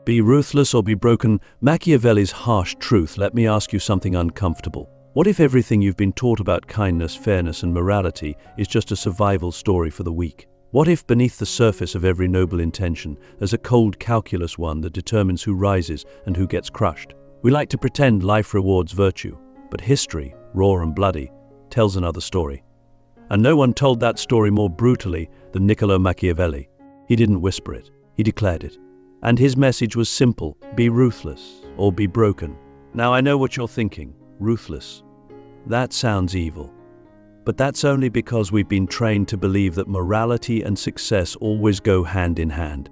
Be ruthless or be broken. Machiavelli's harsh truth. Let me ask you something uncomfortable. What if everything you've been taught about kindness, fairness, and morality is just a survival story for the weak? What if beneath the surface of every noble intention there's a cold calculus one that determines who rises and who gets crushed? We like to pretend life rewards virtue, but history, raw and bloody, tells another story. And no one told that story more brutally than Niccolo Machiavelli. He didn't whisper it, he declared it. And his message was simple: be ruthless or be broken. Now I know what you're thinking, ruthless. That sounds evil. But that's only because we've been trained to believe that morality and success always go hand in hand.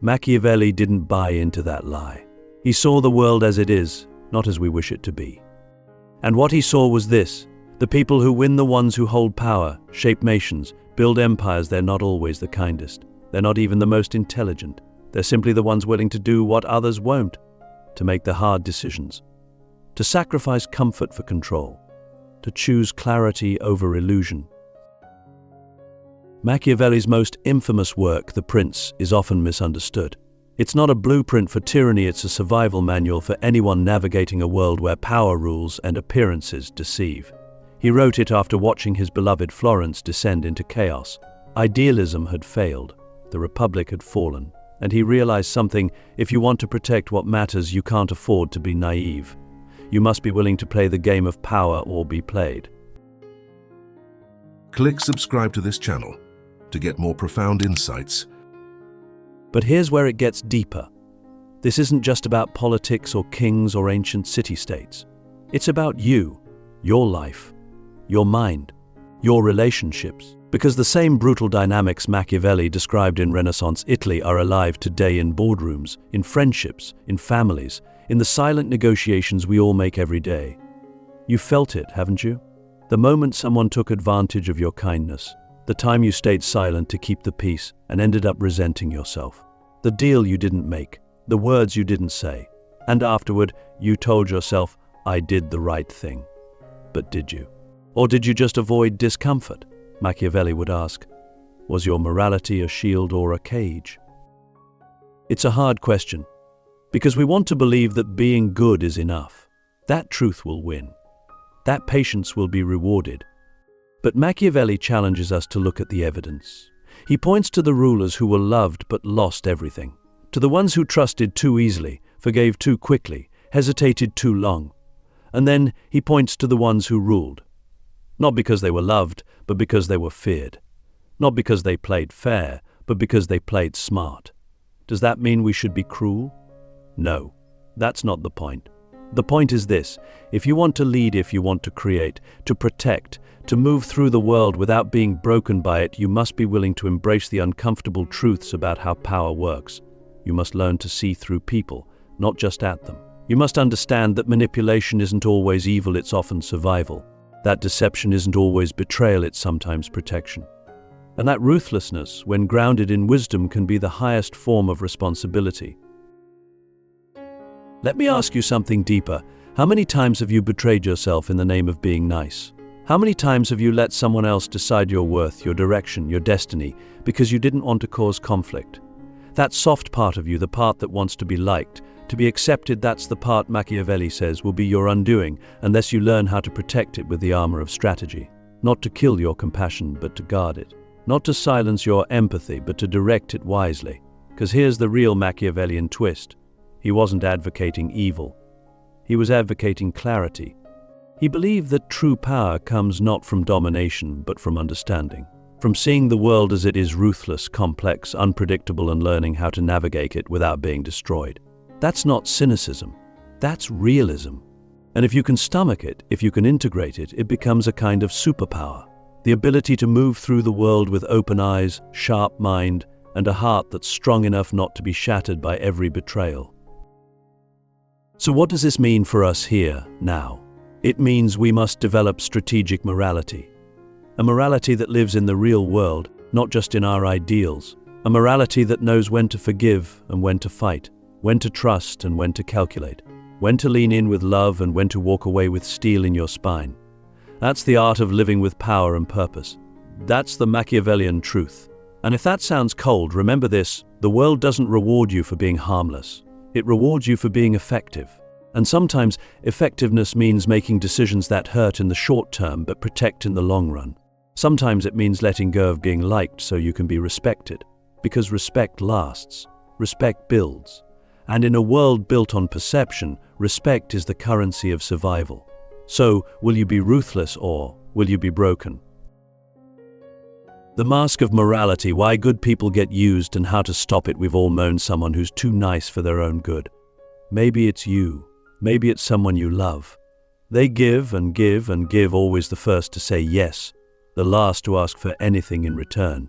Machiavelli didn't buy into that lie. He saw the world as it is, not as we wish it to be. And what he saw was this: the people who win, the ones who hold power, shape nations, build empires, they're not always the kindest. They're not even the most intelligent. They're simply the ones willing to do what others won't, to make the hard decisions, to sacrifice comfort for control, to choose clarity over illusion. Machiavelli's most infamous work, The Prince, is often misunderstood. It's not a blueprint for tyranny, it's a survival manual for anyone navigating a world where power rules and appearances deceive. He wrote it after watching his beloved Florence descend into chaos. Idealism had failed, the Republic had fallen, and he realized something: if you want to protect what matters, you can't afford to be naive. You must be willing to play the game of power or be played. Click subscribe to this channel to get more profound insights. But here's where it gets deeper. This isn't just about politics or kings or ancient city-states. It's about you, your life, your mind, your relationships. Because the same brutal dynamics Machiavelli described in Renaissance Italy are alive today in boardrooms, in friendships, in families, in the silent negotiations we all make every day. You've felt it, haven't you? The moment someone took advantage of your kindness, the time you stayed silent to keep the peace and ended up resenting yourself, the deal you didn't make, the words you didn't say, and afterward you told yourself, I did the right thing. But did you? Or did you just avoid discomfort? Machiavelli would ask. Was your morality a shield or a cage? It's a hard question, because we want to believe that being good is enough. That truth will win. That patience will be rewarded. But Machiavelli challenges us to look at the evidence. He points to the rulers who were loved but lost everything, to the ones who trusted too easily, forgave too quickly, hesitated too long. And then he points to the ones who ruled. Not because they were loved, but because they were feared. Not because they played fair, but because they played smart. Does that mean we should be cruel? No, that's not the point. The point is this: if you want to lead, if you want to create, to protect, to move through the world without being broken by it, you must be willing to embrace the uncomfortable truths about how power works. You must learn to see through people, not just at them. You must understand that manipulation isn't always evil, it's often survival. That deception isn't always betrayal, it's sometimes protection. And that ruthlessness, when grounded in wisdom, can be the highest form of responsibility. Let me ask you something deeper. How many times have you betrayed yourself in the name of being nice? How many times have you let someone else decide your worth, your direction, your destiny, because you didn't want to cause conflict? That soft part of you, the part that wants to be liked, to be accepted, that's the part Machiavelli says will be your undoing unless you learn how to protect it with the armor of strategy. Not to kill your compassion, but to guard it. Not to silence your empathy, but to direct it wisely. Because here's the real Machiavellian twist. He wasn't advocating evil. He was advocating clarity. He believed that true power comes not from domination, but from understanding. From seeing the world as it is, ruthless, complex, unpredictable, and learning how to navigate it without being destroyed. That's not cynicism. That's realism. And if you can stomach it, if you can integrate it, it becomes a kind of superpower. The ability to move through the world with open eyes, sharp mind, and a heart that's strong enough not to be shattered by every betrayal. So what does this mean for us here, now? It means we must develop strategic morality. A morality that lives in the real world, not just in our ideals. A morality that knows when to forgive and when to fight, when to trust and when to calculate, when to lean in with love and when to walk away with steel in your spine. That's the art of living with power and purpose. That's the Machiavellian truth. And if that sounds cold, remember this: the world doesn't reward you for being harmless. It rewards you for being effective. And sometimes effectiveness means making decisions that hurt in the short term but protect in the long run. Sometimes it means letting go of being liked so you can be respected. Because respect lasts. Respect builds. And in a world built on perception, respect is the currency of survival. So, will you be ruthless or will you be broken? The mask of morality, why good people get used and how to stop it. We've all known someone who's too nice for their own good. Maybe it's you. Maybe it's someone you love. They give and give and give, always the first to say yes, the last to ask for anything in return.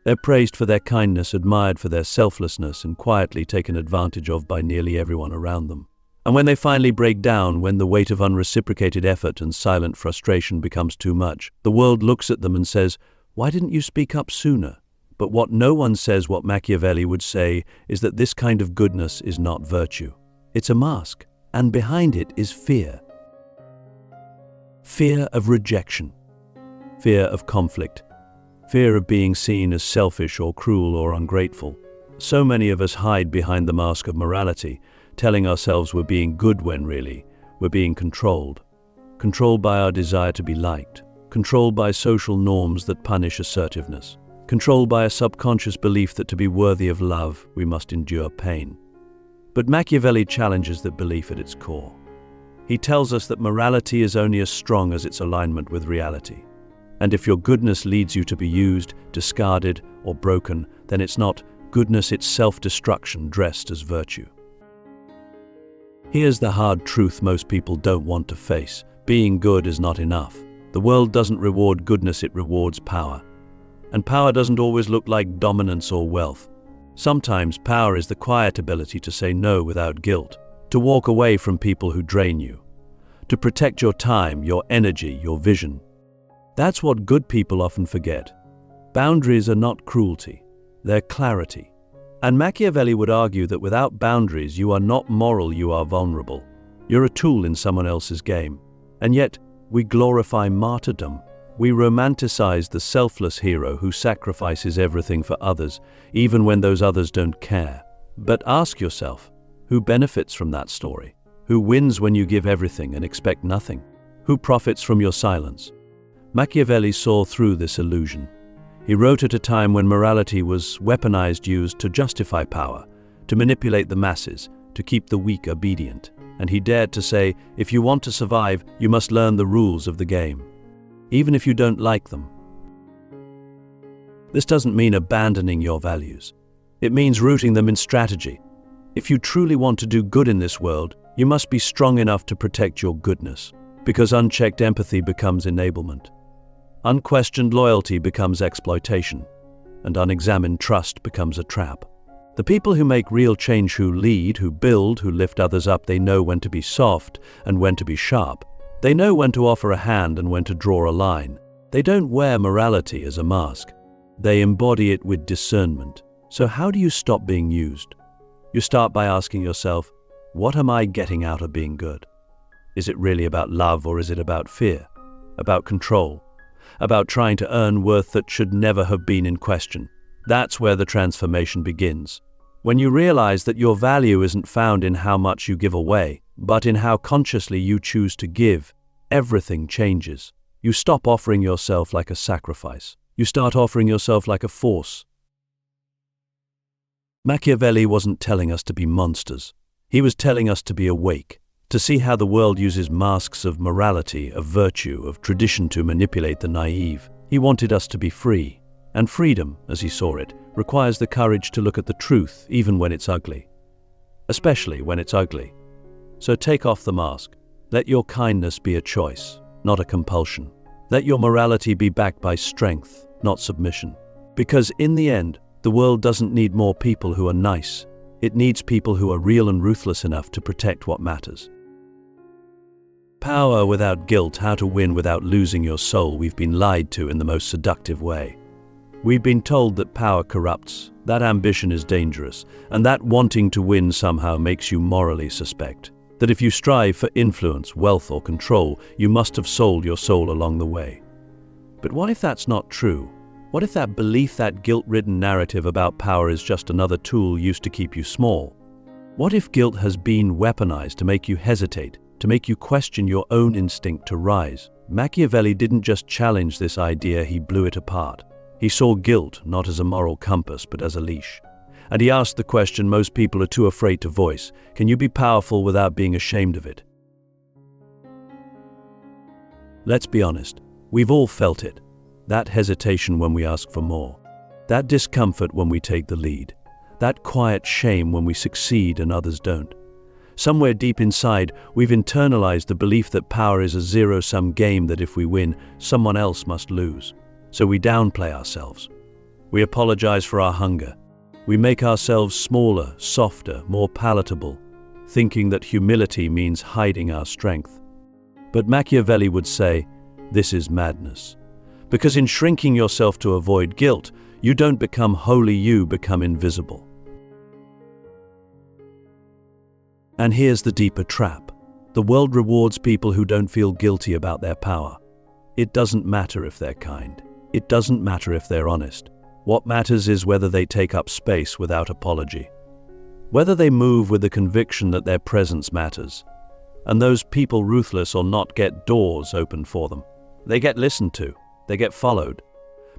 They're praised for their kindness, admired for their selflessness, and quietly taken advantage of by nearly everyone around them. And when they finally break down, when the weight of unreciprocated effort and silent frustration becomes too much, the world looks at them and says, "Why didn't you speak up sooner?" But what no one says, what Machiavelli would say, is that this kind of goodness is not virtue. It's a mask, and behind it is fear. Fear of rejection. Fear of conflict. Fear of being seen as selfish or cruel or ungrateful. So many of us hide behind the mask of morality, telling ourselves we're being good when really we're being controlled. Controlled by our desire to be liked. Controlled by social norms that punish assertiveness. Controlled by a subconscious belief that to be worthy of love, we must endure pain. But Machiavelli challenges that belief at its core. He tells us that morality is only as strong as its alignment with reality. And if your goodness leads you to be used, discarded, or broken, then it's not goodness, it's self-destruction dressed as virtue. Here's the hard truth most people don't want to face. Being good is not enough. The world doesn't reward goodness, it rewards power. And power doesn't always look like dominance or wealth. Sometimes power is the quiet ability to say no without guilt, to walk away from people who drain you, to protect your time, your energy, your vision. That's what good people often forget. Boundaries are not cruelty, they're clarity. And Machiavelli would argue that without boundaries, you are not moral, you are vulnerable. You're a tool in someone else's game. And yet, we glorify martyrdom. We romanticize the selfless hero who sacrifices everything for others, even when those others don't care. But ask yourself, who benefits from that story? Who wins when you give everything and expect nothing? Who profits from your silence? Machiavelli saw through this illusion. He wrote at a time when morality was weaponized, used to justify power, to manipulate the masses, to keep the weak obedient. And he dared to say, if you want to survive, you must learn the rules of the game, even if you don't like them. This doesn't mean abandoning your values. It means rooting them in strategy. If you truly want to do good in this world, you must be strong enough to protect your goodness, because unchecked empathy becomes enablement. Unquestioned loyalty becomes exploitation, and unexamined trust becomes a trap. The people who make real change, who lead, who build, who lift others up, they know when to be soft and when to be sharp. They know when to offer a hand and when to draw a line. They don't wear morality as a mask. They embody it with discernment. So how do you stop being used? You start by asking yourself, what am I getting out of being good? Is it really about love, or is it about fear? About control? About trying to earn worth that should never have been in question? That's where the transformation begins. When you realize that your value isn't found in how much you give away, but in how consciously you choose to give, everything changes. You stop offering yourself like a sacrifice. You start offering yourself like a force. Machiavelli wasn't telling us to be monsters. He was telling us to be awake, to see how the world uses masks of morality, of virtue, of tradition to manipulate the naive. He wanted us to be free. And freedom, as he saw it, requires the courage to look at the truth even when it's ugly. Especially when it's ugly. So take off the mask. Let your kindness be a choice, not a compulsion. Let your morality be backed by strength, not submission. Because in the end, the world doesn't need more people who are nice. It needs people who are real and ruthless enough to protect what matters. Power without guilt, how to win without losing your soul. We've been lied to in the most seductive way. We've been told that power corrupts, that ambition is dangerous, and that wanting to win somehow makes you morally suspect. That if you strive for influence, wealth, or control, you must have sold your soul along the way. But what if that's not true? What if that belief, that guilt-ridden narrative about power is just another tool used to keep you small? What if guilt has been weaponized to make you hesitate, to make you question your own instinct to rise? Machiavelli didn't just challenge this idea, he blew it apart. He saw guilt not as a moral compass, but as a leash. And he asked the question most people are too afraid to voice: can you be powerful without being ashamed of it? Let's be honest, we've all felt it. That hesitation when we ask for more. That discomfort when we take the lead. That quiet shame when we succeed and others don't. Somewhere deep inside, we've internalized the belief that power is a zero-sum game, that if we win, someone else must lose. So we downplay ourselves. We apologize for our hunger. We make ourselves smaller, softer, more palatable, thinking that humility means hiding our strength. But Machiavelli would say, this is madness. Because in shrinking yourself to avoid guilt, you don't become holy, you become invisible. And here's the deeper trap. The world rewards people who don't feel guilty about their power. It doesn't matter if they're kind. It doesn't matter if they're honest. What matters is whether they take up space without apology. Whether they move with the conviction that their presence matters. And those people, ruthless or not, get doors opened for them. They get listened to. They get followed.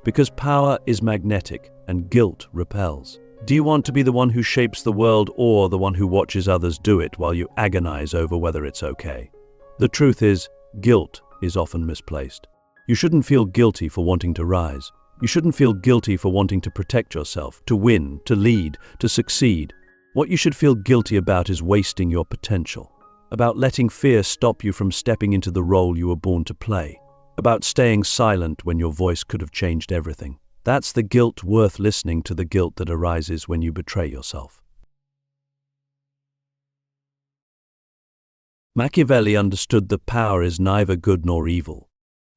Because power is magnetic and guilt repels. Do you want to be the one who shapes the world, or the one who watches others do it while you agonize over whether it's okay? The truth is, guilt is often misplaced. You shouldn't feel guilty for wanting to rise. You shouldn't feel guilty for wanting to protect yourself, to win, to lead, to succeed. What you should feel guilty about is wasting your potential. About letting fear stop you from stepping into the role you were born to play. About staying silent when your voice could have changed everything. That's the guilt worth listening to, the guilt that arises when you betray yourself. Machiavelli understood that power is neither good nor evil.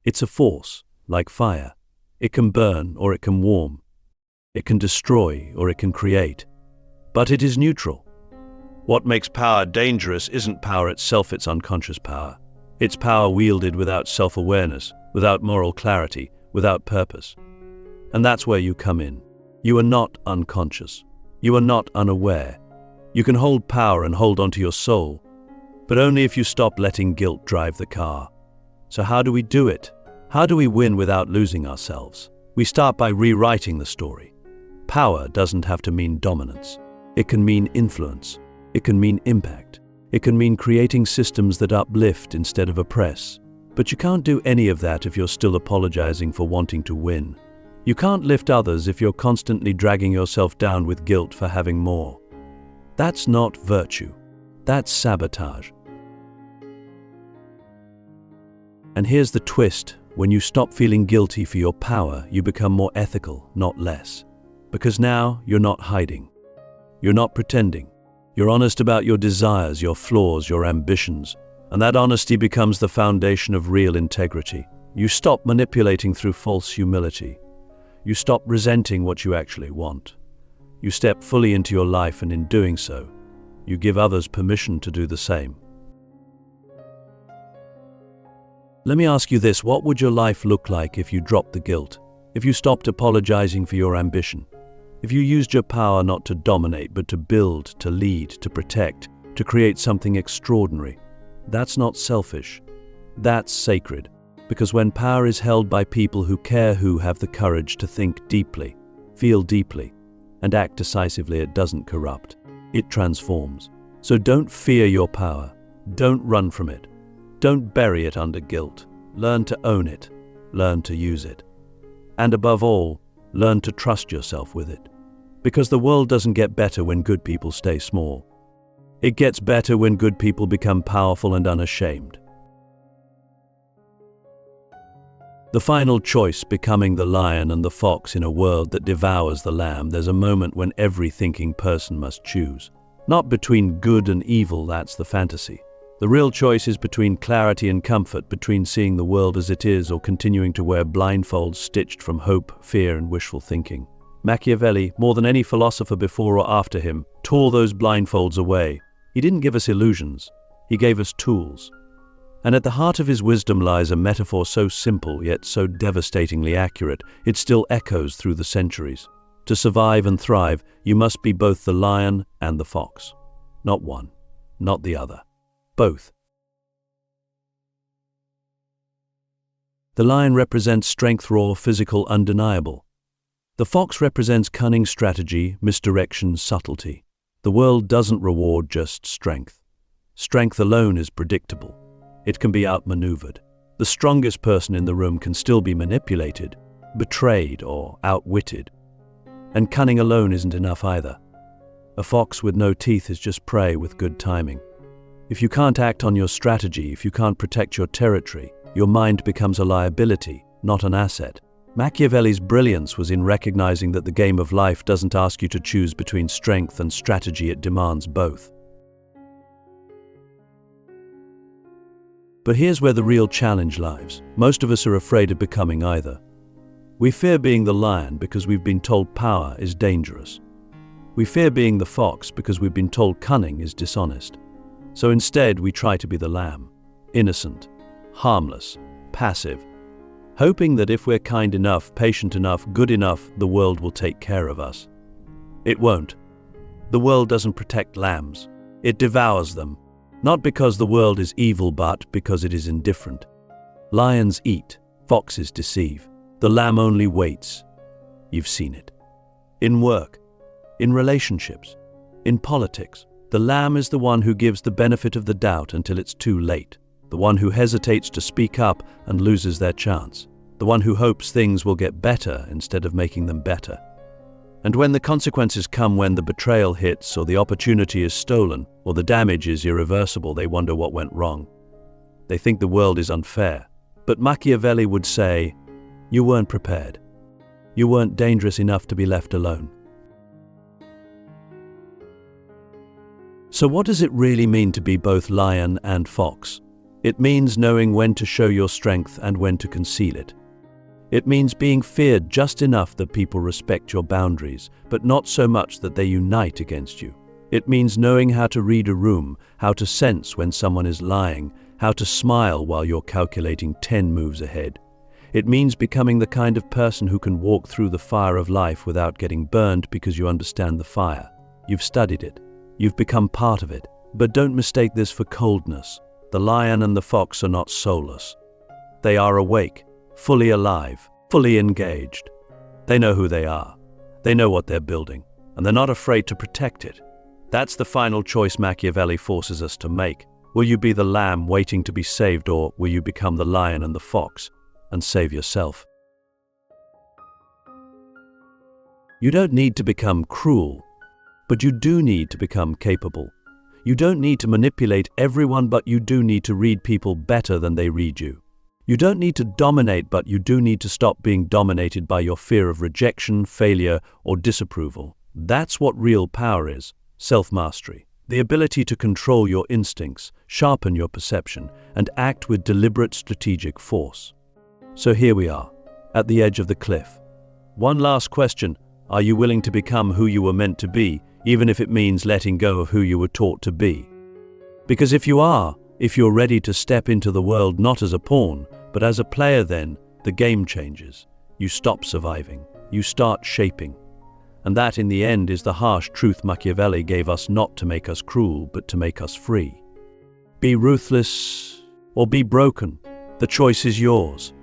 It's a force, like fire. It can burn or it can warm. It can destroy or it can create. But it is neutral. What makes power dangerous isn't power itself, it's unconscious power. It's power wielded without self-awareness, without moral clarity, without purpose. And that's where you come in. You are not unconscious. You are not unaware. You can hold power and hold onto your soul, but only if you stop letting guilt drive the car. So how do we do it? How do we win without losing ourselves? We start by rewriting the story. Power doesn't have to mean dominance. It can mean influence. It can mean impact. It can mean creating systems that uplift instead of oppress. But you can't do any of that if you're still apologizing for wanting to win. You can't lift others if you're constantly dragging yourself down with guilt for having more. That's not virtue. That's sabotage. And here's the twist. When you stop feeling guilty for your power, you become more ethical, not less. Because now you're not hiding. You're not pretending. You're honest about your desires, your flaws, your ambitions. And that honesty becomes the foundation of real integrity. You stop manipulating through false humility. You stop resenting what you actually want. You step fully into your life, and in doing so, you give others permission to do the same. Let me ask you this: what would your life look like if you dropped the guilt? If you stopped apologizing for your ambition? If you used your power not to dominate, but to build, to lead, to protect, to create something extraordinary? That's not selfish. That's sacred. Because when power is held by people who care, who have the courage to think deeply, feel deeply, and act decisively, it doesn't corrupt. It transforms. So don't fear your power. Don't run from it. Don't bury it under guilt. Learn to own it. Learn to use it. And above all, learn to trust yourself with it. Because the world doesn't get better when good people stay small. It gets better when good people become powerful and unashamed. The final choice, becoming the lion and the fox in a world that devours the lamb. There's a moment when every thinking person must choose. Not between good and evil, that's the fantasy. The real choice is between clarity and comfort, between seeing the world as it is or continuing to wear blindfolds stitched from hope, fear, and wishful thinking. Machiavelli, more than any philosopher before or after him, tore those blindfolds away. He didn't give us illusions. He gave us tools. And at the heart of his wisdom lies a metaphor so simple yet so devastatingly accurate, it still echoes through the centuries. To survive and thrive, you must be both the lion and the fox. Not one, not the other. Both. The lion represents strength, raw, physical, undeniable. The fox represents cunning, strategy, misdirection, subtlety. The world doesn't reward just strength. Strength alone is predictable. It can be outmaneuvered. The strongest person in the room can still be manipulated, betrayed, or outwitted. And cunning alone isn't enough either. A fox with no teeth is just prey with good timing. If you can't act on your strategy, if you can't protect your territory, your mind becomes a liability, not an asset. Machiavelli's brilliance was in recognizing that the game of life doesn't ask you to choose between strength and strategy, it demands both. But here's where the real challenge lies. Most of us are afraid of becoming either. We fear being the lion because we've been told power is dangerous. We fear being the fox because we've been told cunning is dishonest. So instead, we try to be the lamb, innocent, harmless, passive, hoping that if we're kind enough, patient enough, good enough, the world will take care of us. It won't. The world doesn't protect lambs. It devours them, not because the world is evil, but because it is indifferent. Lions eat, foxes deceive. The lamb only waits. You've seen it. In work, in relationships, in politics, the lamb is the one who gives the benefit of the doubt until it's too late. The one who hesitates to speak up and loses their chance. The one who hopes things will get better instead of making them better. And when the consequences come, when the betrayal hits, or the opportunity is stolen, or the damage is irreversible, they wonder what went wrong. They think the world is unfair. But Machiavelli would say, you weren't prepared. You weren't dangerous enough to be left alone. So what does it really mean to be both lion and fox? It means knowing when to show your strength and when to conceal it. It means being feared just enough that people respect your boundaries, but not so much that they unite against you. It means knowing how to read a room, how to sense when someone is lying, how to smile while you're calculating 10 moves ahead. It means becoming the kind of person who can walk through the fire of life without getting burned because you understand the fire. You've studied it. You've become part of it. But don't mistake this for coldness. The lion and the fox are not soulless. They are awake, fully alive, fully engaged. They know who they are. They know what they're building, and they're not afraid to protect it. That's the final choice Machiavelli forces us to make. Will you be the lamb waiting to be saved, or will you become the lion and the fox and save yourself? You don't need to become cruel, but you do need to become capable. You don't need to manipulate everyone, but you do need to read people better than they read you. You don't need to dominate, but you do need to stop being dominated by your fear of rejection, failure, or disapproval. That's what real power is: self-mastery. The ability to control your instincts, sharpen your perception, and act with deliberate strategic force. So here we are, at the edge of the cliff. One last question: are you willing to become who you were meant to be, even if it means letting go of who you were taught to be? Because if you are, if you're ready to step into the world not as a pawn, but as a player, then the game changes. You stop surviving. You start shaping. And that, in the end, is the harsh truth Machiavelli gave us, not to make us cruel, but to make us free. Be ruthless or be broken. The choice is yours.